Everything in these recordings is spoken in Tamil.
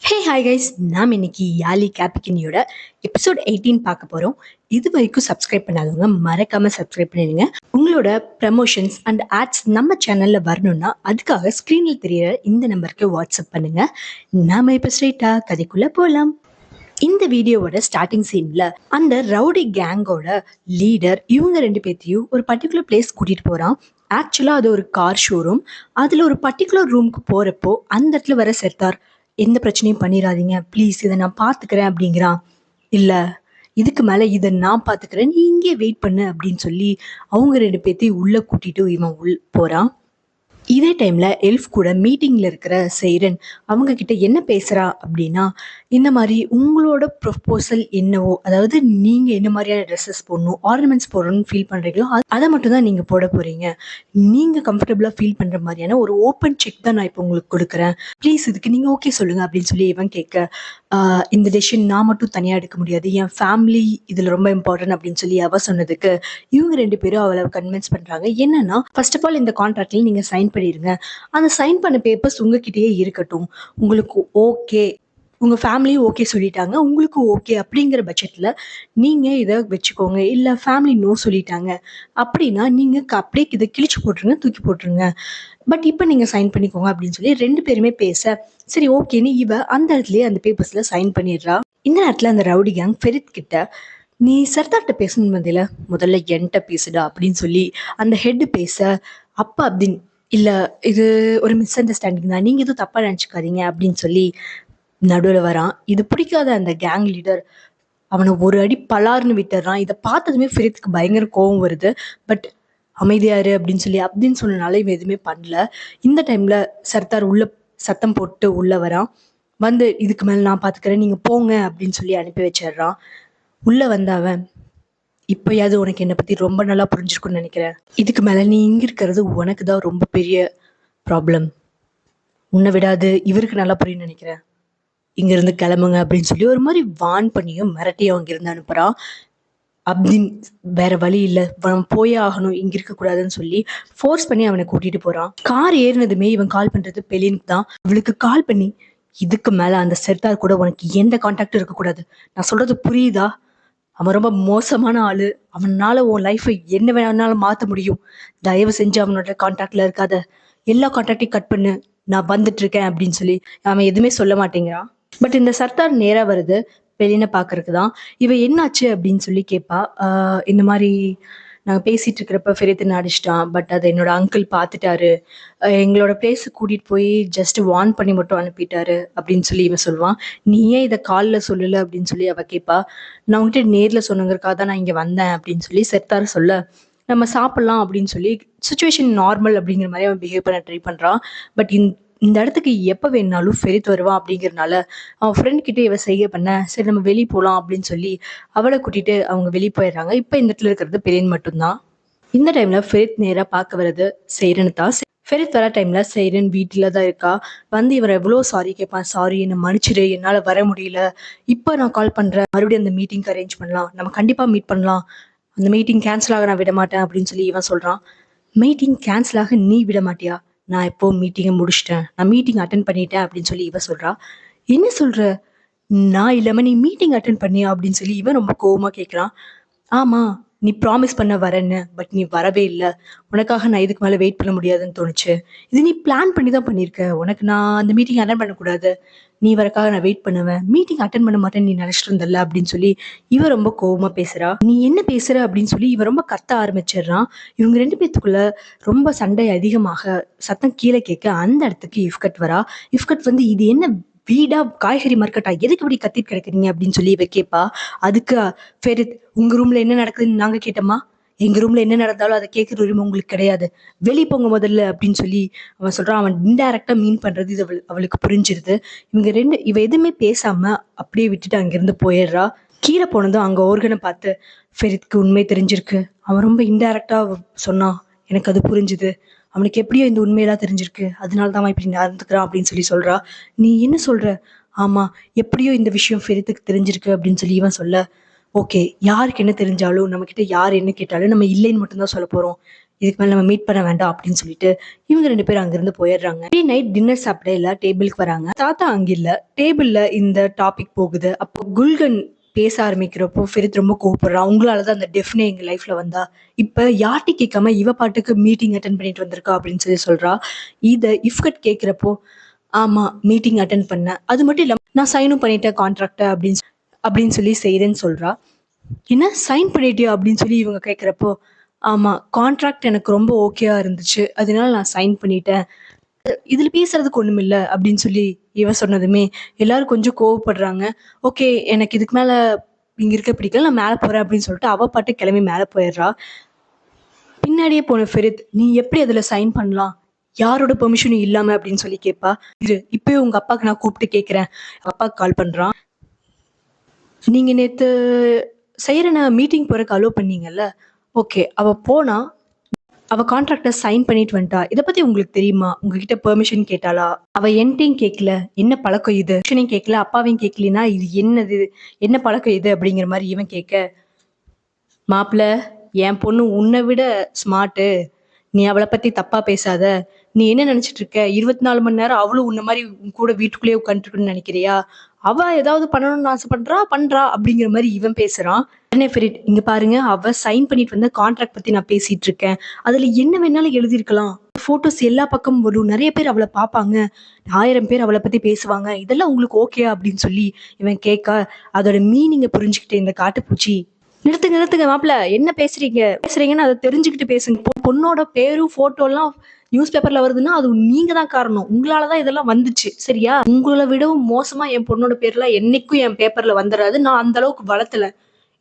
ஹே ஹாய் கைஸ், நாம் இன்னைக்கு யாலி கேபிக்கினியோட எபிசோட் 18 பார்க்க போகிறோம். இது வரைக்கும் சப்ஸ்கிரைப் பண்ணாதவங்க மறக்காமல் சப்ஸ்கிரைப் பண்ணிடுங்க. உங்களோட ப்ரமோஷன்ஸ் அண்ட் ஆட்ஸ் நம்ம சேனலில் வரணும்னா அதுக்காக ஸ்க்ரீனில் தெரியிற இந்த நம்பருக்கு வாட்ஸ்அப் பண்ணுங்கள். நாம் இப்போ ஸ்ட்ரெயிட்டாக கதைக்குள்ளே போகலாம். இந்த வீடியோவோட ஸ்டார்டிங் சீனில் அந்த ரவுடி கேங்கோட லீடர் இவங்க ரெண்டு பேர்த்தையும் ஒரு பர்டிகுலர் பிளேஸ் கூட்டிகிட்டு போகிறான். ஆக்சுவலாக அது ஒரு கார் ஷோரூம். அதில் ஒரு பர்டிகுலர் ரூமுக்கு போகிறப்போ அந்த இடத்துல வர செத்தார், எந்த பிரச்சனையும் பண்ணிடாதீங்க ப்ளீஸ், இதை நான் பார்த்துக்கிறேன் அப்படிங்கிறான். இல்லை, இதுக்கு மேலே இதை நான் பார்த்துக்கிறேன், நீ இங்கே வெயிட் பண்ணு அப்படின்னு சொல்லி அவங்க ரெண்டு பேர்த்தையும் உள்ளே கூட்டிகிட்டு இவன் போகிறான். இதே டைமில் எல்ஃப் கூட மீட்டிங்கில் இருக்கிற சைரன் அவங்க கிட்ட என்ன பேசுகிறா அப்படின்னா, இந்த மாதிரி உங்களோட ப்ரொப்போசல் என்னவோ, அதாவது நீங்கள் என்ன மாதிரியான ட்ரெஸ்ஸஸ் போடணும், ஆர்னமெண்ட்ஸ் போடணும்னு ஃபீல் பண்ணுறீங்களோ அதை மட்டும் தான் நீங்கள் போட போகிறீங்க. நீங்கள் கம்ஃபர்டபுளாக ஃபீல் பண்ணுற மாதிரியான ஒரு ஓப்பன் செக் தான் நான் இப்போ உங்களுக்கு கொடுக்குறேன். ப்ளீஸ் இதுக்கு நீங்கள் ஓகே சொல்லுங்கள் அப்படின்னு சொல்லி இவன் கேட்க, இந்த டெசிஷன் நான் மட்டும் தனியாக எடுக்க முடியாது, என் ஃபேமிலி இதில் ரொம்ப இம்பார்ட்டன்ட் அப்படின்னு சொல்லி அவ சொன்னதுக்கு இவங்க ரெண்டு பேரும் அவளை கன்வின்ஸ் பண்ணுறாங்க. என்னன்னா, ஃபர்ஸ்ட் ஆஃப் ஆல் இந்த கான்ட்ராக்டில் நீங்கள் சைன் பண்ணிடுங்க, அந்த சைன் பண்ண பேப்பர்ஸ் உங்ககிட்டயே இருக்கட்டும். உங்களுக்கு ஓகே, உங்கள் ஃபேமிலியும் ஓகே சொல்லிட்டாங்க, உங்களுக்கு ஓகே அப்படிங்கிற பட்சத்தில் நீங்கள் இதை வச்சுக்கோங்க. இல்லை ஃபேமிலி நோ சொல்லிட்டாங்க அப்படின்னா நீங்கள் அப்படியே இதை கிழிச்சு போட்டுருங்க, தூக்கி போட்டுருங்க. பட் இப்போ நீங்கள் சைன் பண்ணிக்கோங்க அப்படின்னு சொல்லி ரெண்டு பேருமே பேச, சரி ஓகேன்னு இவ அந்த இடத்துலயே அந்த பேப்பர்ஸில் சைன் பண்ணிடுறா. இந்த நேரத்தில் அந்த ரவுடி கேங் ஃபெரித் கிட்ட, நீ சர்தார்கிட்ட பேசணும் பதில முதல்ல என்கிட்ட பேசுடா அப்படின்னு சொல்லி அந்த ஹெட் பேச, அப்பா அப்படின்னு, இல்லை இது ஒரு மிஸ் அண்டர்ஸ்டாண்டிங் தான், நீங்கள் எதுவும் தப்பாக நினச்சிக்காதீங்க அப்படின்னு சொல்லி நடுவில் வரான். இது பிடிக்காத அந்த கேங் லீடர் அவனை ஒரு அடி பலார்னு விட்டுறான். இதை பார்த்ததுமே ஃபெரித்துக்கு பயங்கர கோவம் வருது. பட் அமைதியாரு அப்படின்னு சொன்னனால இவன் எதுவுமே பண்ணல. இந்த டைமில் சர்தார் உள்ள சத்தம் போட்டு உள்ளே வரான். வந்து இதுக்கு மேலே நான் பார்த்துக்கிறேன், நீங்கள் போங்க அப்படின்னு சொல்லி அனுப்பி வச்சிடுறான். உள்ளே வந்த அவன், இப்போயாவது உனக்கு என்னை பற்றி ரொம்ப நல்லா புரிஞ்சிருக்குன்னு நினைக்கிறேன், இதுக்கு மேலே நீ இங்கே இருக்கிறது உனக்கு தான் ரொம்ப பெரிய ப்ராப்ளம், உன்னை விடாது இவருக்கு நல்லா புரியும்னு நினைக்கிறேன், இங்கேருந்து கிளம்புங்க அப்படின்னு சொல்லி ஒரு மாதிரி வான் பண்ணியும் மிரட்டியும் அங்கிருந்து அனுப்புகிறான். அப்படின்னு வேற வழி இல்லை, அவன் போயே ஆகணும், இங்கே இருக்கக்கூடாதுன்னு சொல்லி ஃபோர்ஸ் பண்ணி அவனை கூட்டிகிட்டு போகிறான். கார் ஏறினதுமே இவன் கால் பண்ணுறது பெலினுக்கு தான். அவளுக்கு கால் பண்ணி, இதுக்கு மேலே அந்த சர்தார் கூட உனக்கு எந்த கான்டாக்டும் இருக்கக்கூடாது, நான் சொல்கிறது புரியுதா, அவன் ரொம்ப மோசமான ஆளு, அவனால உன் லைஃப்பை என்ன வேணாலும் மாற்ற முடியும், தயவு செஞ்சு அவனோட கான்டாக்டில் இருக்காத, எல்லா கான்டாக்டையும் கட் பண்ணு, நான் வந்துட்டு இருக்கேன் அப்படின்னு சொல்லி அவன் எதுவுமே சொல்ல மாட்டேங்கிறான். பட் இந்த சர்தார் நேராக வருது பெலினை பார்க்கறதுக்கு தான். இவ என்னாச்சு அப்படின்னு சொல்லி கேட்பா. இந்த மாதிரி நாங்கள் பேசிகிட்டு இருக்கிறப்ப ஃபெரித்தின் அடிச்சிட்டான், பட் அதை என்னோட அங்கிள் பார்த்துட்டாரு, எங்களோட பிளேஸுக்கு கூட்டிகிட்டு போய் ஜஸ்ட் வார்ன் பண்ணி மட்டும் அனுப்பிட்டாரு அப்படின்னு சொல்லி இவன் சொல்லுவான். நீ ஏன் இதை காலில் சொல்லலை அப்படின்னு சொல்லி அவள் கேட்பா. நான் உங்ககிட்ட நேரில் சொன்னங்கிறக்காக தான் நான் இங்கே வந்தேன் அப்படின்னு சொல்லி சர்தார் சொல்ல, நம்ம சாப்பிட்லாம் அப்படின்னு சொல்லி சுச்சுவேஷன் நார்மல் அப்படிங்கிற மாதிரி அவன் பிஹேவ் பண்ண ட்ரை பண்ணுறான். பட் இந்த இடத்துக்கு எப்போ வேணாலும் ஃபெரித் வருவான் அப்படிங்கிறனால அவன் ஃப்ரெண்ட் கிட்டே இவ செய்ய பண்ண, சரி நம்ம வெளியே போகலாம் அப்படின்னு சொல்லி அவளை கூட்டிட்டு அவங்க வெளியே போயிடுறாங்க. இப்போ இந்த இடத்துல இருக்கிறது பெரியன் மட்டும்தான். இந்த டைம்ல ஃபெரித் நேராக பார்க்க வர்றது சைரன் தான். ஃபெரித் வர டைம்ல சைரன் வீட்டில் தான் இருக்கா. வந்து இவர் எவ்வளோ சாரி கேட்பான், சாரி என்னை மன்னிச்சிடு, என்னால் வர முடியல, இப்போ நான் கால் பண்ணுறேன், மறுபடியும் அந்த மீட்டிங்க்கு அரேஞ்ச் பண்ணலாம், நம்ம கண்டிப்பாக மீட் பண்ணலாம், அந்த மீட்டிங் கேன்சல் ஆக நான் விட மாட்டேன் அப்படின்னு சொல்லி இவன் சொல்கிறான். மீட்டிங் கேன்சல் ஆக நீ விட மாட்டியா, நான் எப்போ மீட்டிங்கை முடிச்சிட்டேன், நான் மீட்டிங் அட்டன் பண்ணிட்டேன் அப்படின்னு சொல்லி இவன் சொல்கிறா. என்ன சொல்கிற, நான் இல்லாமல் நீ மீட்டிங் அட்டன் பண்ணியா அப்படின்னு சொல்லி இவன் ரொம்ப கோவமாக கேட்குறான். ஆமாம், நீ ப்ராமிஸ் பண்ண வரேன்னு, பட் நீ வரவே இல்லை, உனக்காக நான் இதுக்கு மேலே வெயிட் பண்ண முடியாதுன்னு தோணுச்சு, இது நீ பிளான் பண்ணி தான் பண்ணியிருக்க, உனக்கு நான் அந்த மீட்டிங் அட்டன் பண்ணக்கூடாது, நீ வரக்காக நான் வெயிட் பண்ணுவேன், மீட்டிங் அட்டன் பண்ண மாட்டேன்னு நீ நினச்சிட்டு இருந்தல அப்படின்னு சொல்லி இவன் ரொம்ப கோவமாக பேசுகிறா. நீ என்ன பேசுகிற அப்படின்னு சொல்லி இவன் ரொம்ப கத்த ஆரம்பிச்சிடுறான். இவங்க ரெண்டு பேத்துக்குள்ள ரொம்ப சண்டை அதிகமாக சத்தம் கீழே கேட்க அந்த இடத்துக்கு இஃப்கட் வரா. இஃப்கட் வந்து, இது என்ன வீடா காய்கறி மார்க்கெட்டா, எதுக்கு இப்படி கத்திட்டு கிடக்குறீங்க அப்படின்னு சொல்லி இவ கேட்பா. அதுக்கு ஃபெரித், உங்க ரூம்ல என்ன நடக்குதுன்னு நாங்க கேட்டோமா, எங்க ரூம்ல என்ன நடந்தாலும் அதை கேட்குற உரிமை உங்களுக்கு கிடையாது, வெளியே போங்க முதல்ல அப்படின்னு சொல்லி அவன் சொல்றான். அவன் இன்டைரக்டா மீன் பண்றது இது அவளுக்கு புரிஞ்சிருது. இவ எதுவுமே பேசாம அப்படியே விட்டுட்டு அங்கிருந்து போயிடுறா. கீழே போனதும் அங்க ஓர்கனை பார்த்து, ஃபெரித்க்கு உண்மை தெரிஞ்சிருக்கு, அவன் ரொம்ப இன்டைரக்டா சொன்னான், எனக்கு அது புரிஞ்சுது, அவனுக்கு எப்படியோ இந்த உண்மையெல்லாம் தெரிஞ்சிருக்கு, அதனால தான் அவன் இப்படி நடந்துக்கிறான் அப்படின்னு சொல்லி சொல்றா. நீ என்ன சொல்ற, ஆமா எப்படியோ இந்த விஷயம் ஃபெரித்துக்கு தெரிஞ்சிருக்கு அப்படின்னு சொல்லி இவன் சொல்ல, ஓகே யாருக்கு என்ன தெரிஞ்சாலும் நம்மக்கிட்ட யார் என்ன கேட்டாலும் நம்ம இல்லைன்னு மட்டும்தான் சொல்ல போகிறோம், இதுக்கு மேல நம்ம மீட் பண்ண வேண்டாம் அப்படின்னு சொல்லிட்டு இவங்க 2 பேரும் அங்கிருந்து போயிடுறாங்க. நைட் டின்னர் சாப்பிட எல்லா டேபிளுக்கு வராங்க. தாத்தா அங்க இல்ல. டேபிள்ல இந்த டாபிக் போகுது. அப்போ குல்கன் பேச ஆரம்பிக்கிறப்போ ஃபெரித் ரொம்ப கோவப்படுறான். உங்களாலதான் அந்த டெஃப்னே எங்க லைஃப்ல வந்தா. இப்ப யார்கிட்ட கேட்காம இவ பாட்டுக்கு மீட்டிங் அட்டென்ட் பண்ணிட்டு வந்திருக்கா அப்படின்னு சொல்லி சொல்றா. இத இஃப்கட் கேட்கிறப்போ, ஆமா மீட்டிங் அட்டென்ட் பண்ணேன். அது மட்டும் இல்லாம நான் சைனும் பண்ணிட்டேன் கான்ட்ராக்ட அப்படின்னு சொல்லி செய்றேன்னு சொல்றா. என்ன சைன் பண்ணிட்டியா அப்படின்னு சொல்லி இவங்க கேட்கிறப்போ, ஆமா கான்ட்ராக்ட் எனக்கு ரொம்ப ஓகேவா இருந்துச்சு. அதனால நான் சைன் பண்ணிட்டேன். இதுல பேசுறதுக்கு ஒண்ணுமில்ல அப்படின்னு சொல்லி இவ சொன்னதுமே எல்லாரும் கொஞ்சம் கோவப்படுறாங்க. ஓகே எனக்கு இதுக்கு மேல இங்க இருக்க பிடிக்கல. நான் மேல போறேன் அப்படின்னு சொல்லிட்டு அவ பாட்டுக்கு கிளம்பி மேல போயிடுறா. பின்னாடியே போன ஃபெரித், நீ எப்படி அதுல சைன் பண்ணலாம்? யாரோட பெர்மிஷனும் இல்லாம அப்படின்னு சொல்லி கேட்பா. இரு இப்பவே உங்க அப்பாக்கு நான் கூப்பிட்டு கேட்கிறேன். அப்பாக்கு கால் பண்றான். நீங்க நேத்து செய்யறன மீட்டிங் போறக்கு அலோ பண்ணீங்கல்ல? ஓகே. அவ போனா, அவ கான்ட்ராக்ட்ட சைன் பண்ணிட்டு வந்துட்டா. இத பத்தி உங்களுக்கு தெரியுமா? உங்ககிட்ட பெர்மிஷன் கேட்டாளா? அவ என்ட்டயும் கேட்கல. என்ன பழக்கம் இது? பெர்மிஷனையும் கேட்கல, அப்பாவையும் கேட்கலைன்னா இது என்னது? என்ன பழக்கம் இது? அப்படிங்கிற மாரி இவன் கேட்க, மாப்ள என் பொண்ணு உன்னை விட ஸ்மார்ட்டு. நீ அவளை பத்தி தப்பா பேசாத. நீ என்ன நினைச்சிட்டு இருக்க? 24 மணி நேரம் அவளும் உன்ன மாதிரி உன் கூட வீட்டுக்குள்ளேயே உட்காந்துருக்குன்னு நினைக்கிறியா? அவ ஏதாவது பண்ணணும்னு பண்றா அப்படிங்கிற மாதிரி இவன் பேசுறான். உடனே ஃபெரிட், இங்க பாருங்க, அவ சைன் பண்ணிட்டு வந்த கான்ட்ராக்ட் பத்தி நான் பேசிட்டு இருக்கேன். அதுல என்ன வேணாலும் எழுதியிருக்கலாம். போட்டோஸ் எல்லா பக்கமும் வரும். நிறைய பேர் அவளை பார்ப்பாங்க. 1000 பேர் அவளை பத்தி பேசுவாங்க. இதெல்லாம் உங்களுக்கு ஓகே அப்படின்னு சொல்லி இவன் கேட்க, அதோட மீனிங்கை புரிஞ்சுக்கிட்டு இந்த காட்டுப்பூச்சி, நிறுத்துங்க மாப்பிள்ள, என்ன பேசுறீங்கன்னு அதை தெரிஞ்சுக்கிட்டு பேசுங்க. பொண்ணோட பேரும் போட்டோ எல்லாம் நியூஸ் பேப்பர்ல வருதுன்னா அது நீங்க தான் காரணம். உங்களாலதான் இதெல்லாம் வந்துச்சு. சரியா? உங்களை விடவும் மோசமா என் பொண்ணோட பேர்ல என்னைக்கும் என் பேப்பர்ல வந்துடாது. நான் அந்த அளவுக்கு வளர்த்தல.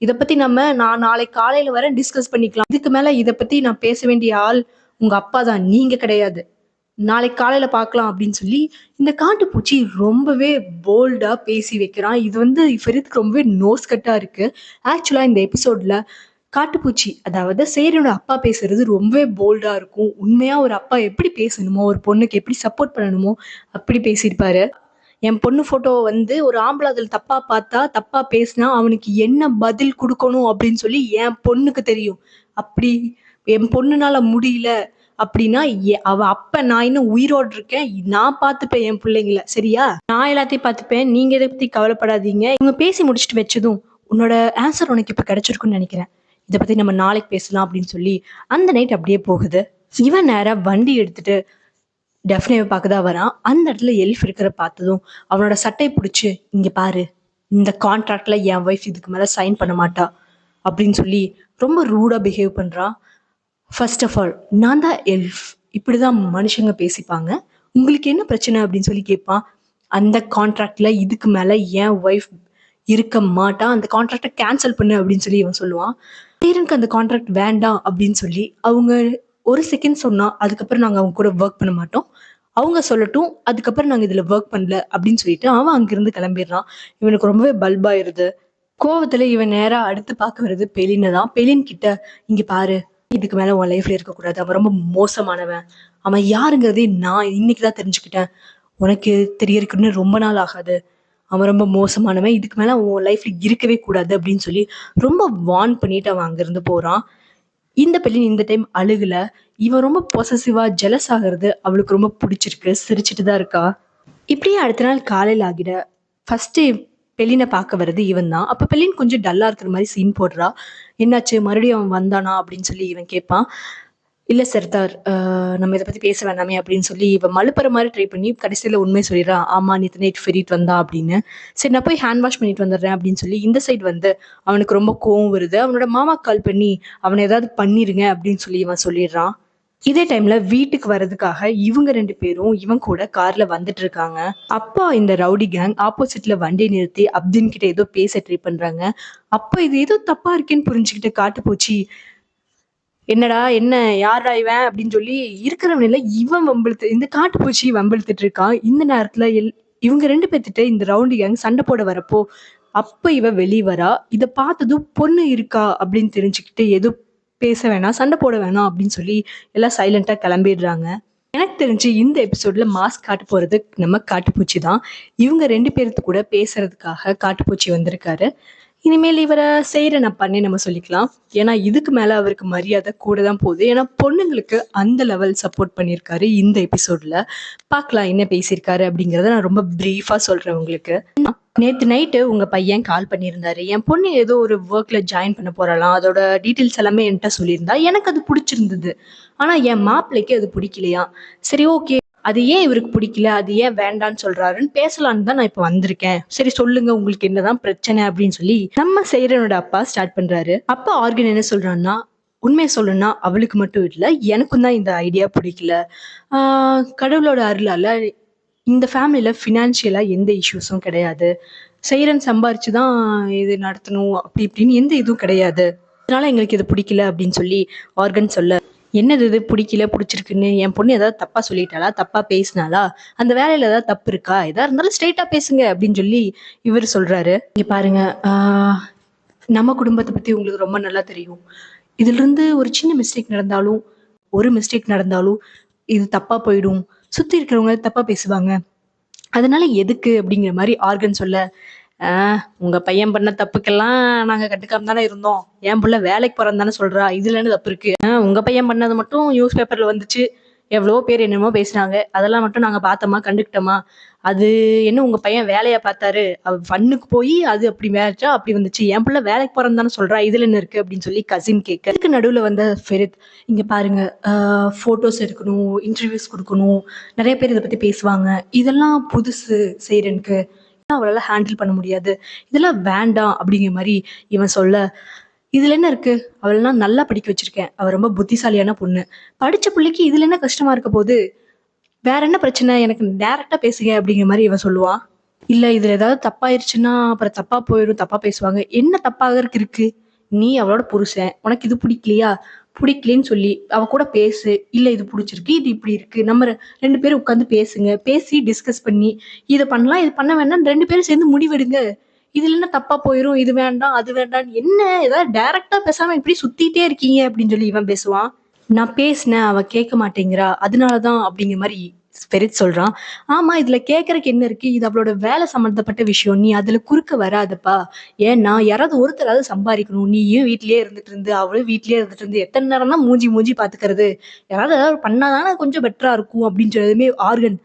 இத பத்தி நான் நாளைக்கு காலையில வர டிஸ்கஸ் பண்ணிக்கலாம். இதுக்கு மேல இத பத்தி நான் பேச வேண்டிய ஆள் உங்க அப்பா தான், நீங்க கிடையாது. நாளைக்கு காலையில பார்க்கலாம் அப்படின்னு சொல்லி இந்த காட்டுப்பூச்சி ரொம்பவே போல்டா பேசி வைக்கிறான். இது ஃபெரித்துக்கு ரொம்பவே நோஸ் கட்டா இருக்கு. ஆக்சுவலா இந்த எபிசோட்ல காட்டுப்பூச்சி, அதாவது சேரனோட அப்பா பேசுறது ரொம்பவே போல்டா இருக்கும். உண்மையா ஒரு அப்பா எப்படி பேசணுமோ, ஒரு பொண்ணுக்கு எப்படி சப்போர்ட் பண்ணணுமோ அப்படி பேசியிருப்பாரு. என் பொண்ணு போட்டோ ஒரு ஆம்பளை அதுல தப்பா பார்த்தா, தப்பா பேசினா அவனுக்கு என்ன பதில் கொடுக்கணும் அப்படின்னு சொல்லி என் பொண்ணுக்கு தெரியும். அப்படி என் பொண்ணுனால முடியல அப்படின்னா அவ அப்ப நான் இன்னும் உயிரோடு இருக்கேன். நான் பார்த்துப்பேன் என் பிள்ளைங்கள. சரியா? நான் எல்லாத்தையும் பார்த்துப்பேன். நீங்க இதை பத்தி கவலைப்படாதீங்க. இவங்க பேசி முடிச்சுட்டு வச்சதும், உன்னோட ஆன்சர் உனக்கு இப்ப கிடைச்சிருக்குன்னு நினைக்கிறேன். இதை பத்தி நம்ம நாளைக்கு பேசலாம் அப்படின்னு சொல்லி அந்த நைட் அப்படியே போகுது. இவன் நேரா வண்டி எடுத்துட்டு டெஃப்னேவை பார்க்கதான் வரான். அந்த இடத்துல எலிஃப் இருக்கிற பார்த்ததும் அவனோட சட்டை பிடிச்சு, இங்க பாரு, இந்த கான்ட்ராக்ட்ல என் ஒய்ஃப் இதுக்கு மேல சைன் பண்ண மாட்டா அப்படின்னு சொல்லி ரொம்ப ரூடா பிஹேவ் பண்றான். ஃபர்ஸ்ட் ஆஃப் ஆல், நான் தான் எல்ஃப். இப்படிதான் மனுஷங்க பேசிப்பாங்க. உங்களுக்கு என்ன பிரச்சனை அப்படின்னு சொல்லி கேட்பான். அந்த கான்ட்ராக்ட்ல இதுக்கு மேல என் ஒய்ஃப் இருக்க மாட்டா. அந்த கான்ட்ராக்டை கேன்சல் பண்ணு அப்படின்னு சொல்லி இவன் சொல்லுவான். பேரனுக்கு அந்த கான்ட்ராக்ட் வேண்டாம் அப்படின்னு சொல்லி அவங்க ஒரு செகண்ட் சொன்னா, அதுக்கப்புறம் நாங்க அவங்க கூட ஒர்க் பண்ண மாட்டோம். அவங்க சொல்லட்டும், அதுக்கப்புறம் நாங்க இதுல ஒர்க் பண்ணல அப்படின்னு சொல்லிட்டு அவன் அங்கிருந்து கிளம்பிடுறான். இவனுக்கு ரொம்பவே பல்பாயிருது. கோவத்துல இவன் நேரா அடுத்து பார்க்க வருது பெலினை தான். பெலின் கிட்ட, இங்க பாரு, இதுக்கு மேல உன் லைஃப்ல இருக்கக்கூடாது. அவன் ரொம்ப மோசமானவன். அவன் யாருங்கிறதே நான் இன்னைக்குதான் தெரிஞ்சுக்கிட்டேன். உனக்கு தெரியறதுக்குன்னு ரொம்ப நாள் ஆகாது. அவன் ரொம்ப மோசமானவன். இதுக்கு மேல உன் லைஃப்ல இருக்கவே கூடாது அப்படின்னு சொல்லி ரொம்ப வார்ன் பண்ணிட்டு அவன் அங்கிருந்து போறான். இந்த பெலின் இந்த டைம் அழுகல. இவன் ரொம்ப பொசசிவா ஜெலஸ் ஆகிறது அவளுக்கு ரொம்ப பிடிச்சிருக்கு. சிரிச்சுட்டு தான் இருக்கா. இப்படியே அடுத்த நாள் காலையில் ஆகிட ஃபர்ஸ்ட் பெலினை பார்க்க வர்றது இவன் தான். அப்ப பெலின் கொஞ்சம் டல்லா இருக்கிற மாதிரி சீன் போடுறா. என்னாச்சு, மறுபடியும் அவன் வந்தானா அப்படின்னு சொல்லி இவன் கேட்பான். இல்ல சர்தார், நம்ம இதை பத்தி பேச வேணாமே அப்படின்னு சொல்லி இவன் மழுப்புற மாதிரி ட்ரை பண்ணி கடைசியில உண்மை சொல்லிடுறான். ஆமா, நேற்று நைட் ஃபெரிட் வந்தா அப்படின்னு. சரி, நான் போய் ஹேண்ட் வாஷ் பண்ணிட்டு வந்துடுறேன் அப்படின்னு சொல்லி இந்த சைடு அவனுக்கு ரொம்ப கோவம் வருது. அவனோட மாமா கால் பண்ணி அவனை ஏதாவது பண்ணிருங்க அப்படின்னு சொல்லி இவன் சொல்லிடுறான். இதே டைம்ல வீட்டுக்கு வர்றதுக்காக இவங்க 2 பேரும் இவன் கூட கார்ல வந்துட்டு இருக்காங்க. அப்பா இந்த ரவுடி கேங் ஆப்போசிட்ல வண்டியை நிறுத்தி அப்தின் கிட்ட ஏதோ பேச ட்ரை பண்றாங்க. அப்ப இது ஏதோ தப்பா இருக்கேன்னு புரிஞ்சுக்கிட்டு காட்டுப்போச்சு, என்னடா என்ன, யாரா இவன் அப்படின்னு சொல்லி இருக்கிறவனில இவன் இந்த காட்டுப்பூச்சி வம்பிழுத்துட்டு இருக்கான். இந்த நேரத்துல இவங்க 2 பேர்த்திட்ட இந்த ரவுடி கேங் சண்டை போட வரப்போ அப்ப இவ வெளியே வரா. இதை பார்த்ததும் பொண்ணு இருக்கா அப்படின்னு தெரிஞ்சுக்கிட்டு எதுவும் பேச வேணாம், சண்டை போட வேணாம் அப்படின்னு சொல்லி எல்லாம் சைலண்டா கிளம்பிடுறாங்க. எனக்கு தெரிஞ்சு இந்த எபிசோட்ல மாஸ்க் காட்ட போறது நம்ம காட்டுப்பூச்சி தான். இவங்க 2 பேருக்கு கூட பேசுறதுக்காக காட்டுப்பூச்சி வந்திருக்காரு. இனிமேல் இவரை செய்கிறேன் அப்பான்னே நம்ம சொல்லிக்கலாம். ஏன்னா இதுக்கு மேலே அவருக்கு மரியாதை கூட தான் போகுது. ஏன்னா பொண்ணுங்களுக்கு அந்த லெவல் சப்போர்ட் பண்ணியிருக்காரு இந்த எபிசோடில். பார்க்கலாம் என்ன பேசியிருக்காரு அப்படிங்கிறத நான் ரொம்ப ப்ரீஃபாக சொல்கிறேன் உங்களுக்கு. நேற்று நைட்டு உங்கள் பையன் கால் பண்ணியிருந்தாரு. என் பொண்ணு ஏதோ ஒரு ஒர்க்கில் ஜாயின் பண்ண போகிறாளாம். அதோட டீட்டெயில்ஸ் எல்லாமே என்கிட்ட சொல்லியிருந்தா. எனக்கு அது பிடிச்சிருந்தது. ஆனால் என் மாப்பிள்ளைக்கு அது பிடிக்கலையா. சரி ஓகே, அது ஏன் இவருக்கு பிடிக்கல, அது ஏன் வேண்டான்னு சொல்றாருன்னு பேசலான்னு தான் நான் இப்போ வந்திருக்கேன். சரி சொல்லுங்க உங்களுக்கு என்னதான் பிரச்சனை அப்படின்னு சொல்லி நம்ம செய்றனோட அப்பா ஸ்டார்ட் பண்றாரு. அப்பா ஆர்கன் என்ன சொல்றான்னா, உண்மையை சொல்லணும்னா அவளுக்கு மட்டும் இல்லை எனக்கும் தான் இந்த ஐடியா பிடிக்கல. கடவுளோட அருளால இந்த ஃபேமிலியில ஃபினான்ஷியலா எந்த இஷ்யூஸும் கிடையாது. செய்றன் சம்பாரிச்சு தான் இது நடத்தணும் அப்படி இப்படின்னு எந்த இதுவும் கிடையாது. அதனால எங்களுக்கு இது பிடிக்கல அப்படின்னு சொல்லி ஆர்கன் சொல்ல, என்னது இது பிடிக்கல பிடிச்சிருக்குன்னு என் பொண்ணு ஏதாவது தப்பா சொல்லிட்டாளா, தப்பா பேசினாளா, அந்த வேலையில ஏதாவது தப்பு இருக்கா, எதா இருந்தாலும் ஸ்ட்ரெயிட்டா பேசுங்க அப்படின்னு சொல்லி இவர் சொல்றாரு. இங்க பாருங்க, நம்ம குடும்பத்தை பத்தி உங்களுக்கு ரொம்ப நல்லா தெரியும். இதுல இருந்து ஒரு சின்ன மிஸ்டேக் நடந்தாலும், ஒரு மிஸ்டேக் நடந்தாலும் இது தப்பா போயிடும். சுத்தி இருக்கிறவங்க தப்பா பேசுவாங்க. அதனால எதுக்கு அப்படிங்கிற மாதிரி ஆர்கன் சொல்ல, உங்க பையன் பண்ண தப்புக்கெல்லாம் நாங்க கண்டுக்காம தானே இருந்தோம். என் புள்ள வேலைக்கு போறேன்னு தானே சொல்றா. இதுல என்ன தப்பு இருக்கு? உங்க பையன் பண்ணது மட்டும் நியூஸ் பேப்பர்ல வந்துச்சு. எவ்வளவோ பேர் என்னமோ பேசினாங்க. அதெல்லாம் மட்டும் நாங்க பார்த்தோமா, கண்டுக்கிட்டோமா? அது என்ன உங்க பையன் வேலையா பார்த்தாரு? ஃபன்னுக்கு போய் அது அப்படி மேட்சா அப்படி வந்துச்சு. என் புள்ள வேலைக்கு போறேன்னு தானே சொல்றா. இதுல என்ன இருக்கு அப்படின்னு சொல்லி கசின் கேட்க, இதுக்கு நடுவுல வந்த ஃபெரித், இங்க பாருங்க, போட்டோஸ் எடுக்கணும், இன்டர்வியூஸ் கொடுக்கணும், நிறைய பேர் இதை பத்தி பேசுவாங்க. இதெல்லாம் புதுசு செய்றனுக்கு, அவளால ஹேண்டில் பண்ண முடியாது. இதெல்லாம் வேண்டாம் அப்படிங்கிற மாதிரி இவன் சொல்ல, இதுல என்ன இருக்கு? அவளெல்லாம் நல்லா படிக்க வச்சிருக்கேன். அவ ரொம்ப புத்திசாலியான பொண்ணு. படிச்ச பிள்ளைக்கு இதுல என்ன கஷ்டமா இருக்க போகுது? வேற என்ன பிரச்சனை? எனக்கு டைரக்டா பேசுங்க அப்படிங்கிற மாதிரி இவன் சொல்லுவான். இல்ல இதுல ஏதாவது தப்பாயிருச்சுன்னா அப்புறம் தப்பா போயிடும், தப்பா பேசுவாங்க. என்ன தப்பாகறதுக்கு இருக்கு? நீ அவளோட புருஷன். உனக்கு இது பிடிக்கலையா? பிடிக்கலன்னு சொல்லி அவ கூட பேசு. இல்ல இது பிடிச்சிருக்கு, இது இப்படி இருக்கு. நம்ம 2 பேரும் உட்காந்து பேசுங்க. பேசி டிஸ்கஸ் பண்ணி இத பண்ணலாம், இது பண்ண வேண்டாம்னு 2 பேரும் சேர்ந்து முடிவெடுங்க. இதுல என்ன தப்பா போயிரும், இது வேண்டாம், அது வேண்டாம்ன்னு என்ன ஏதாவது டைரக்ட்டா பேசாம இப்படி சுத்திட்டே இருக்கீங்க அப்படின்னு சொல்லி இவன் பேசுவான். நான் பேசினேன், அவ கேட்க மாட்டேங்கிறா. அதனால தான் அப்படிங்கிற மாரி ஸ்பிரிட் சொல்றான். ஆமா, இதுல கேட்கறக்கு என்ன இருக்கு? இது அவளோட வேலை சம்மந்தப்பட்ட விஷயம். நீ அதுல குறுக்க வராதப்பா. ஏன்னா யாராவது ஒருத்தராவது சம்பாரிக்கணும். நீயும் வீட்லயே இருந்துட்டு இருந்து, அவளும் வீட்லயே இருந்துட்டு இருந்து எத்தன நேரம் தான் மூஞ்சி மூஞ்சி பாத்துக்கிறது? யாராவது ஏதாவது பண்ணா தானே கொஞ்சம் பெட்டரா இருக்கும் அப்படின்றதுமே ஆர்கன்.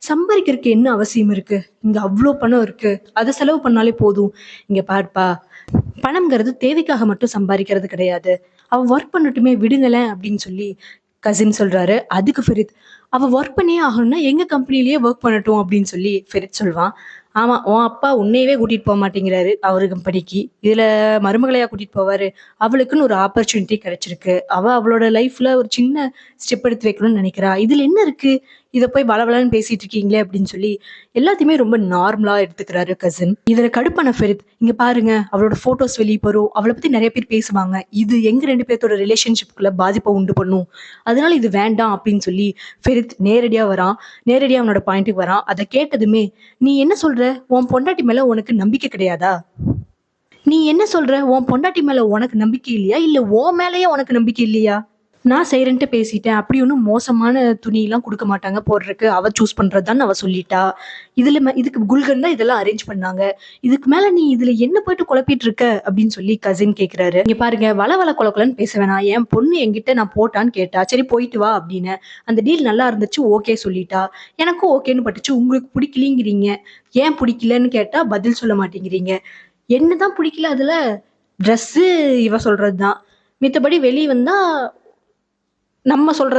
சம்பாரிக்கிறதுக்கு என்ன அவசியம் இருக்கு? இங்க அவ்ளோ பணம் இருக்கு. அத செலவு பண்ணாலே போதும். இங்க பாருப்பா, பணம்ங்கிறது தேவைக்காக மட்டும் சம்பாதிக்கிறது கிடையாது. அவ ஒர்க் பண்ணட்டுமே விடுங்களேன் அப்படின்னு சொல்லி கசின் சொல்றாரு. அதுக்கு ஃபெரித், அவ ஒர்க் பண்ணியே ஆகணும்னா எங்க கம்பெனிலேயே ஒர்க் பண்ணட்டும் அப்படின்னு சொல்லி ஃபெரித் சொல்வான். ஆமா, உன் அப்பா உன்னையவே கூட்டிட்டு போக மாட்டேங்கிறாரு அவரு கம்பெனிக்கு. இதுல மருமகளையா கூட்டிட்டு போவாரு? அவளுக்குன்னு ஒரு ஆப்பர்ச்சுனிட்டி கிடைச்சிருக்கு. அவ அவளோட லைஃப்ல ஒரு சின்ன ஸ்டெப் எடுத்து வைக்கணும்னு நினைக்கிறா. இதுல என்ன இருக்கு? இத போய் வளவளன்னு பேசிட்டு இருக்கீங்களே அப்படின்னு சொல்லி எல்லாத்தையுமே ரொம்ப நார்மலா எடுத்துக்கிறாரு கசின். இதுல கடுப்பான ஃபெரித், இங்க பாருங்க அவளோட போட்டோஸ் வெளியே போறோம், அவளை பத்தி நிறைய பேர் பேசுவாங்க. இது எங்க 2 பேர்த்தோட ரிலேஷன்ஷிப்குள்ள பாதிப்பை உண்டு பண்ணும். அதனால இது வேண்டாம் அப்படின்னு சொல்லி ஃபெரித் நேரடியா வரான். நேரடியா அவனோட பாயிண்ட்டுக்கு வரான். அதை கேட்டதுமே, நீ என்ன சொல்ற? உன் பொண்டாட்டி மேல உனக்கு நம்பிக்கை கிடையாதா? நீ என்ன சொல்ற? உன் பொண்டாட்டி மேல உனக்கு நம்பிக்கை இல்லையா? இல்ல உன் மேலயே உனக்கு நம்பிக்கை இல்லையா? நான் செய்றேன்ட்டு பேசிட்டேன். அப்படி ஒண்ணும் மோசமான துணிலாம் குடுக்க மாட்டாங்க போடுறக்கு. அவ சூஸ் பண்றதுதான்னு அவ சொல்லிட்டா. இதுக்கு குல்கன் தான் இதெல்லாம் அரேஞ்ச் பண்ணாங்க. இதுக்கு மேல நீ இதுல என்ன போயிட்டு குழப்பிட்டு இருக்க? அப்படின்னு சொல்லி கசின் கேட்கிறாரு. இங்க பாருங்க, வள கொலன்னு பேச வேணாம். என் பொண்ணு என்கிட்ட நான் போட்டான்னு கேட்டா. சரி போயிட்டு வா அப்படின்னு. அந்த டீல் நல்லா இருந்துச்சு, ஓகே சொல்லிட்டா. எனக்கும் ஓகேன்னு பட்டுச்சு. உங்களுக்கு பிடிக்கலங்கிறீங்க. ஏன் பிடிக்கலன்னு கேட்டா பதில் சொல்ல மாட்டேங்கிறீங்க. என்னதான் பிடிக்கல அதுல? ட்ரெஸ்ஸு இவ சொல்றதுதான். மித்தபடி வெளிய வந்தா நம்ம சொல்ற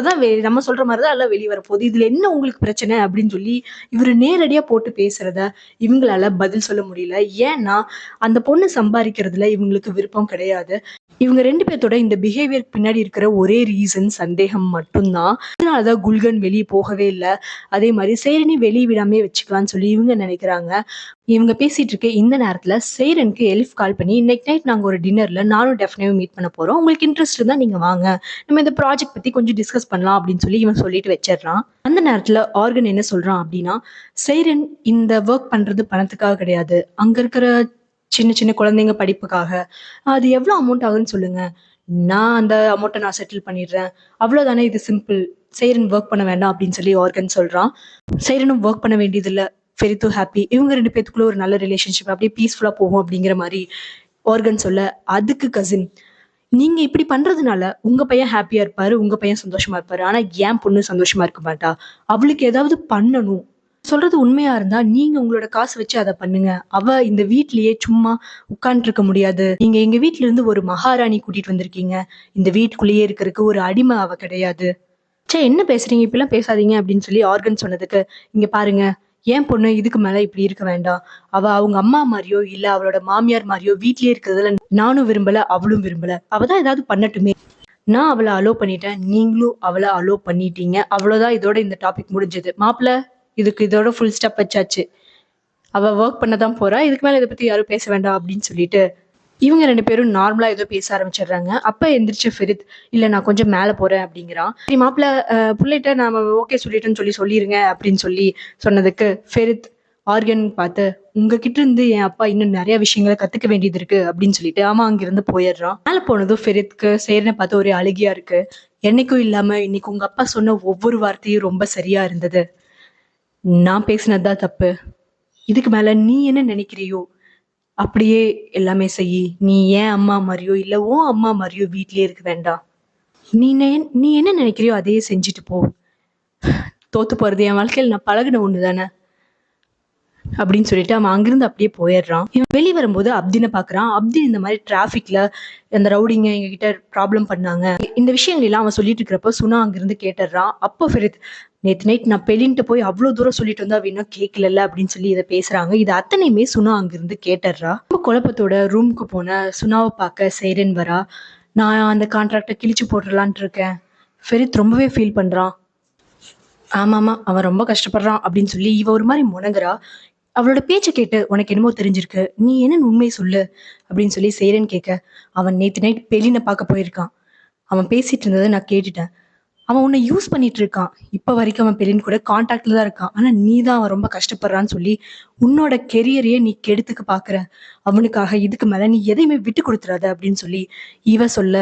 மாரி தான் எல்லாம் வெளிய வரப்போகுது. இதுல என்ன உங்களுக்கு பிரச்சனை? அப்படின்னு சொல்லி இவரு நேரடியா போட்டு பேசுறத இவங்களால பதில் சொல்ல முடியல. ஏன்னா, அந்த பொண்ணு சம்பாரிக்கிறதுல இவங்களுக்கு விருப்பம் கிடையாது. இவங்க 2 பேத்தோட இந்த பிஹேவியருக்கு பின்னாடி இருக்கிற ஒரே ரீசன் சந்தேகம் மட்டும் தான். அதனால தான் குல்கன் வெளிய போகவே இல்ல. அதே மாரி சேரனி வெளிய விடாமயே வச்சுக்கலாம்னு சொல்லி இவங்க நினைக்கிறாங்க. இவங்க பேசிட்டு இருக்க இந்த நேரத்துல சேரனுக்கு எலிஃப் கால் பண்ணி, இன்னைக்கு நைட் நாங்க ஒரு டின்னர்ல நானும் டெஃப்னயும் மீட் பண்ண போறோம். உங்களுக்கு இன்ட்ரெஸ்ட் இருந்தா நீங்க வாங்க. நம்ம இந்த ப்ராஜெக்ட் பத்தி கொஞ்சம் டிஸ்கஸ் பண்ணலாம் அப்படின்னு சொல்லி இவன் சொல்லிட்டு வச்சிடுறான். அந்த நேரத்துல ஆர்கன் என்ன சொல்றான் அப்படின்னா, சேரன் இந்த ஒர்க் பண்றது பணத்துக்காக கிடையாது. அங்க இருக்கிற சின்ன சின்ன குழந்தைங்க படிப்புக்காக. அது எவ்வளோ அமௌண்ட் ஆகுதுன்னு சொல்லுங்க. நான் அந்த அமௌண்ட்ட நான் செட்டில் பண்ணிடுறேன். அவ்வளோதானே, இது சிம்பிள். சேரன் ஒர்க் பண்ண வேண்டாம் அப்படின்னு சொல்லி ஆர்கன் சொல்றான். சேரனும் ஒர்க் பண்ண வேண்டியதில்ல. ஃபெரித்தும் ஹாப்பி. இவங்க 2 பேத்துக்குள்ள ஒரு நல்ல ரிலேஷன்ஷிப் அப்படியே பீஸ்ஃபுல்லா போகும் அப்படிங்கிற மாரி ஆர்கன் சொல்ல, அதுக்கு கசின், "நீங்க இப்படி பண்றதுனால உங்க பையன் ஹாப்பியா இருப்பாரு, உங்க பையன் சந்தோஷமா இருப்பாரு. ஆனா என் பொண்ணு சந்தோஷமா இருக்க மாட்டா. அவளுக்கு ஏதாவது பண்ணணும். சொல்றது உண்மையா இருந்தா நீங்க உங்களோட காசு வச்சு அத பண்ணுங்க. அவ இந்த வீட்லயே சும்மா உட்கார்ந்துட்டு இருக்க முடியாது. நீங்க எங்க வீட்ல இருந்து ஒரு மகாராணி கூட்டிட்டு வந்திருக்கீங்க. இந்த வீட்டுக்குள்ளேயே இருக்கறதுக்கு ஒரு அடிமை அவ கிடையாது. ச்சே என்ன பேசுறீங்க? இப்படிலாம் பேசாதீங்க" அப்படின்னு சொல்லி ஆர்கன் சொன்னதுக்கு, "இங்க பாருங்க, என் பொண்ணு இதுக்கு மேல இப்படி இருக்க வேண்டாம். அவ அவங்க அம்மா மாரியோ, இல்ல அவளோட மாமியார் மாரியோ வீட்லயே இருக்கிறதுல நானும் விரும்பல, அவளும் விரும்பல. அவ தான் ஏதாவது பண்ணட்டுமே. நான் அவள அலோ பண்ணிட்டேன். நீங்களும் அவள அலோ பண்ணிட்டீங்க. அவ்வளோதான், இதோட இந்த டாபிக் முடிஞ்சது. மாப்ள, இதுக்கு இதோட ஃபுல் ஸ்டாப் வச்சாச்சு. அவ வொர்க் பண்ண தான் போறா. இதுக்கு மேல இத பத்தி யாரும் பேச வேண்டாம்" அப்படின்னு சொல்லிட்டு, இவங்க 2 பேரும் நார்மலா ஏதோ பேச ஆரம்பிச்சுடுறாங்க. அப்ப எந்திரிச்ச ஃபெரித், "இல்ல நான் கொஞ்சம் மேல போறேன்" அப்படிங்கிறான். "சரி மாப்ள, புள்ளைட்ட நாம ஓகே சொல்லிட்டோம்னு சொல்லிருங்க" அப்படின்னு சொன்னதுக்கு, ஃபெரித் ஆர்கன் பார்த்து, "உங்ககிட்ட இருந்து என் அப்பா இன்னும் நெறைய விஷயங்கள கத்துக்க வேண்டியது இருக்கு" அப்படின்னு சொல்லிட்டு அவன் அங்கிருந்து போயிடுறான். மேல போனதும் ஃபெரித்க்கு சேரன பார்த்து ஒரே அழுகையா இருக்கு. என்னைக்கும் இல்லாம இன்னைக்கு உங்க அப்பா சொன்ன ஒவ்வொரு வார்த்தையும் ரொம்ப சரியா இருந்தது. நான் பேசினது தான் தப்பு. இதுக்கு மேல நீ என்ன நினைக்கிறியோ அப்படியே எல்லாமே செய்யி. நீ என் அம்மா மாரியோ, இல்ல உன் அம்மா மாரியோ வீட்லயே இருக்க வேண்டாம். நீ என்ன நினைக்கிறியோ அதையே செஞ்சுட்டு போ. தோத்து போறது என் வாழ்க்கையில நான் பழகுன ஒண்ணு தானே. அப்படின்னு சொல்லிட்டு அவன் அங்கிருந்து அப்படியே போயிடுறான். இவன் வெளிய வரும்போது அப்தின பார்க்குறான். அப்தி இந்த மாரி டிராஃபிக்ல அந்த ரவுடிங்க எங்ககிட்ட ப்ராப்ளம் பண்ணாங்க. இந்த விஷயங்கள் எல்லாம் அவன் சொல்லிட்டு இருக்கிறப்போ சுனா அங்கிருந்து கேட்டுடுறான். அப்போ ஃபெரித், "நேத்து நைட் நான் பெலின்ட்ட போய் அவ்ளோ தூரம் சொல்லிட்டு வந்தா அவ இன்னும் கேட்கலல்ல" அப்படின்னு சொல்லி இத பேசுறாங்க. இது அத்தனையுமே சுனா அங்கிருந்து கேட்டுடுறா. ரொம்ப குழப்பத்தோட ரூமுக்கு போன சுனாவ பார்க்க சைரன் வரா. "நான் அந்த கான்ட்ராக்ட்ட கிழிச்சு போட்டுறலான்ட்டு இருக்கேன்." ஃபெரித் ரொம்பவே ஃபீல் பண்றான். ஆமாமா, அவன் ரொம்ப கஷ்டப்படுறான் அப்படின்னு சொல்லி இவ ஒரு மாரி முனங்குறா. அவளோட பேச்ச கேட்டு, "உனக்கு என்னமோ தெரிஞ்சிருக்கு. நீ என்னன்னு உண்மைய சொல்லு" அப்படின்னு சொல்லி சேரன் கேட்க, "அவன் நேத்து நைட் பெலின பார்க்க போயிருக்கான். அவன் பேசிட்டு இருந்தத நான் கேட்டுட்டேன். அவன் உன்னை யூஸ் பண்ணிட்டு இருக்கான். இப்ப வரைக்கும் அவன் பெலின் கூட கான்டாக்ட்ல தான் இருக்கான். ஆனா நீ தான் அவன் ரொம்ப கஷ்டப்படுறான்னு சொல்லி உன்னோட கெரியரையே நீ கெடுத்துக்க பார்க்குற. அவனுக்காக இதுக்கு மேல நீ எதையுமே விட்டு குடுத்துறாத" அப்படின்னு சொல்லி இவ சொல்ல,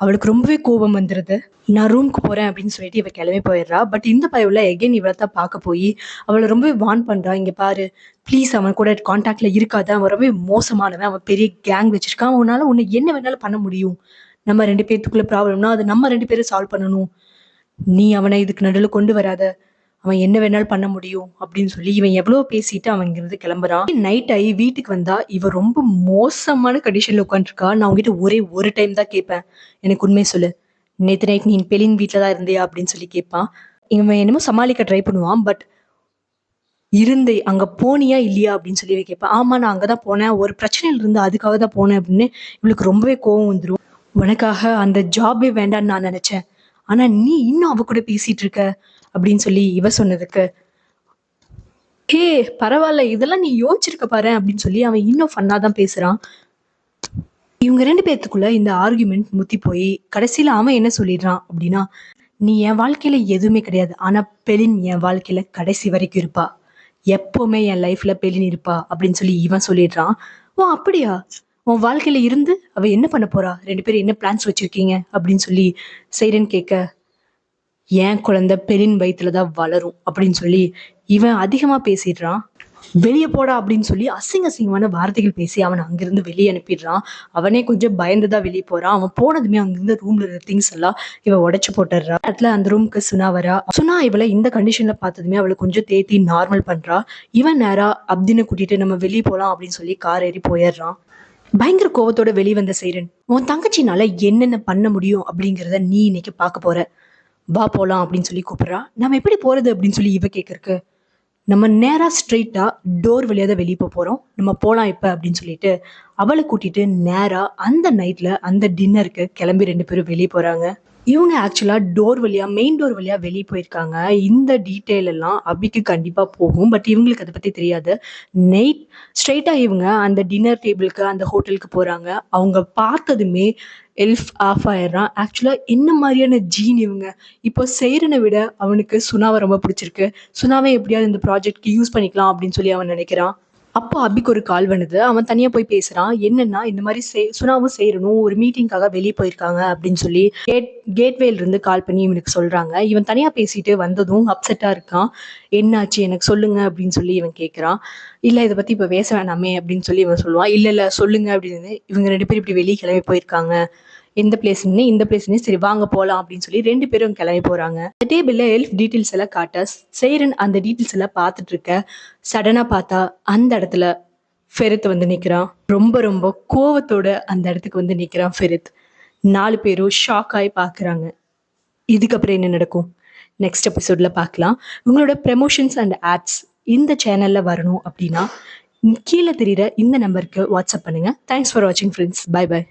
அவளுக்கு ரொம்பவே கோபம் வந்துருது. நான் ரூமுக்கு போறேன் அப்படின்னு சொல்லிட்டு இவ கிளம்பி போயிடுறா. பட் இந்த பயவுல எகைன் இவள தான் பார்க்க போயி, அவள ரொம்பவே வார்ன் பண்றா. "இங்க பாரு, ப்ளீஸ் அவன் கூட கான்டாக்ட்ல இருக்காத. அவன் ரொம்பவே மோசமானவன். அவன் பெரிய கேங் வச்சிருக்கான். அவனால உன்ன என்ன வேணாலும் பண்ண முடியும். நம்ம 2 பேத்துக்குள்ள ப்ராப்ளம்னா, அது நம்ம 2 பேரும் சால்வ் பண்ணணும். நீ அவன இதுக்கு நடுவுல கொண்டு வராத. அவன் என்ன வேணாலும் பண்ண முடியும்" அப்படின்னு சொல்லி இவன் எவ்வளவோ பேசிட்டு அவன் இங்கிருந்து கிளம்புறான். நைட் ஆயி வீட்டுக்கு வந்தா இவ ரொம்ப மோசமான கண்டிஷன்ல உட்காந்துருக்கா. "நான் உன்கிட்ட ஒரே ஒரு டைம் தான் கேட்பேன். எனக்கு உண்மைய சொல்லு. நேத்து நைட் நீ பெலின் வீட்ல தான் இருந்தியா?" அப்படின்னு சொல்லி கேட்பான். இவன் என்னமோ சமாளிக்க ட்ரை பண்ணுவான். பட் அங்க போனியா இல்லையா அப்படின்னு சொல்லி இவ கேட்பா. "ஆமா, நான் அங்க தான் போனேன். ஒரு பிரச்சனையில இருந்து அதுக்காக தான் போனேன்" அப்படின்னு இவளுக்கு ரொம்பவே கோவம் வந்துரும். "உனக்காக அந்த ஜாபே வேண்டான்னு நான் நினைச்சேன். ஆனா நீ இன்னும் அவ கூட பேசிட்டு இருக்க" அப்படின்னு சொல்லி இவ சொன்னதுக்கு, "ஹே பரவால்ல, இதெல்லாம் நீ யோசிச்சிருக்க பாரேன்" அப்படின்னு சொல்லி அவன் இன்னும் ஃபன்னா தான் பேசுறான். இவங்க 2 பேத்துக்குள்ள இந்த ஆர்குமெண்ட் முத்தி போய் கடைசியில அவன் என்ன சொல்லிடுறான் அப்படின்னா, "நீ என் வாழ்க்கையில எதுவுமே கிடையாது. ஆனா பெலின் என் வாழ்க்கையில கடைசி வரைக்கும் இருப்பா. எப்பவுமே என் லைஃப்ல பெலின் இருப்பா" அப்படின்னு சொல்லி இவன் சொல்லிடுறான். "ஓ அப்படியா? உன் வாழ்க்கையில இருந்து அவ என்ன பண்ண போறா? 2 பேரும் என்ன பிளான்ஸ் வச்சிருக்கீங்க?" அப்படின்னு சொல்லி சைரன் கேட்க, "என் குழந்தை பெலின் வயித்துல தான் வளரும்" அப்படின்னு சொல்லி இவன் அதிகமா பேசிடுறான். "வெளிய போடா" அப்படின்னு சொல்லி அசிங்கமான வார்த்தைகள் பேசி அவன அங்கிருந்து வெளிய அனுப்பிடுறான். அவனே கொஞ்சம் பயந்து தான் வெளிய போறான். அவன் போனதுமே அங்கிருந்து ரூம்ல இருக்க திங்ஸ் எல்லாம் இவ உடைச்சு போட்டுடுறா. இடத்துல அந்த ரூம்க்கு சுனா வரா. சுனா இவள இந்த கண்டிஷன்ல பார்த்ததுமே அவள கொஞ்சம் தேத்தி நார்மல் பண்றா. இவன் நேரா அப்தின கூட்டிட்டு நம்ம வெளிய போலாம் அப்படின்னு சொல்லி கார் ஏறி போயிடுறான். பயங்கர கோவத்தோட வெளிய வந்த சைரன், "உன் தங்கச்சினால என்னென்ன பண்ண முடியும் அப்படிங்கிறத நீ இன்னைக்கு பார்க்க போற. வா போலாம்" அப்படின்னு சொல்லி கூப்பிடுறா. "நம்ம எப்படி போறது?" அப்படின்னு சொல்லி இவ கேட்கறக்கு, "நம்ம நேரா ஸ்ட்ரெயிட்டா டோர் வழியா தான் வெளிய போறோம். நம்ம போலாம் இப்ப" அப்படின்னு சொல்லிட்டு அவள கூட்டிட்டு நேரா அந்த நைட்ல அந்த டின்னருக்கு கிளம்பி 2 பேரும் வெளிய போறாங்க. இவங்க ஆக்சுவலா மெயின் டோர் வழியா வெளிய போயிருக்காங்க. இந்த டீட்டெயில் எல்லாம் அபிக்கு கண்டிப்பா போகும். பட் இவங்களுக்கு அத பத்தி தெரியாது. நைட் ஸ்ட்ரெயிட்டா இவங்க அந்த டின்னர் டேபிள்க்கு அந்த ஹோட்டலுக்கு போறாங்க. அவங்க பார்த்ததுமே எல்ஃப் ஆஃப் ஆயிடுறான். ஆக்சுவலா என்ன மாரியான ஜீன் இவங்க? இப்போ செய்ரன விட அவனுக்கு சுனாவ ரொம்ப பிடிச்சிருக்கு. சுனாவை எப்படியாவது இந்த ப்ராஜெக்ட்க்கு யூஸ் பண்ணிக்கலாம் அப்படின்னு சொல்லி அவன் நினைக்கிறான். அப்போ அபிக்கு ஒரு கால் வந்தது. அவன் தனியா போய் பேசுறான். என்னன்னா, இந்த மாரி சுனாவும் சேரணும். ஒரு மீட்டிங்காக வெளிய போயிருக்காங்க அப்படின்னு சொல்லி கேட்வேல இருந்து கால் பண்ணி இவனுக்கு சொல்றாங்க. இவன் தனியா பேசிட்டு வந்ததும் அப்செட்டா இருக்கான். "என்னாச்சு? எனக்கு சொல்லுங்க" அப்படின்னு சொல்லி இவன் கேட்குறான். "இல்ல இத பத்தி இப்ப பேச வேணாமே" அப்படின்னு சொல்லி இவன் சொல்லுவான். "இல்ல, இல்ல சொல்லுங்க" அப்படின்னு. இவங்க 2 பேரும் இப்படி வெளிய கிளம்பி போயிருக்காங்க. எந்த பிளேஸ்ன்னு, இந்த பிளேஸ்ன்னு சரி வாங்க போலாம் அப்படின்னு சொல்லி 2 பேரும் கிளம்பி போறாங்க. அந்த டேபிள்ல எல்ஃப் டீட்டெயில்ஸ் எல்லாம் காட்ட, சேரன் அந்த டீட்டெயில்ஸ் எல்லாம் பார்த்துட்டு இருக்க, சடனா பார்த்தா அந்த இடத்துல ஃபெரித் வந்து நிக்கிறான். ரொம்ப ரொம்ப கோவத்தோட அந்த இடத்துக்கு வந்து நிக்கிறான் ஃபெரித். 4 பேரும் ஷாக் ஆயி பார்க்குறாங்க. இதுக்கப்புறம் என்ன நடக்கும்? நெக்ஸ்ட் எபிசோட்ல பார்க்கலாம். உங்களோட ப்ரமோஷன்ஸ் அண்ட் ஆட்ஸ் இந்த சேனல்ல வரணும் அப்படின்னா, கீழ தெரியிற இந்த நம்பருக்கு வாட்ஸ்அப் பண்ணுங்க. தேங்க்ஸ் ஃபார் வாட்சிங் ஃப்ரெண்ட்ஸ். Bye by.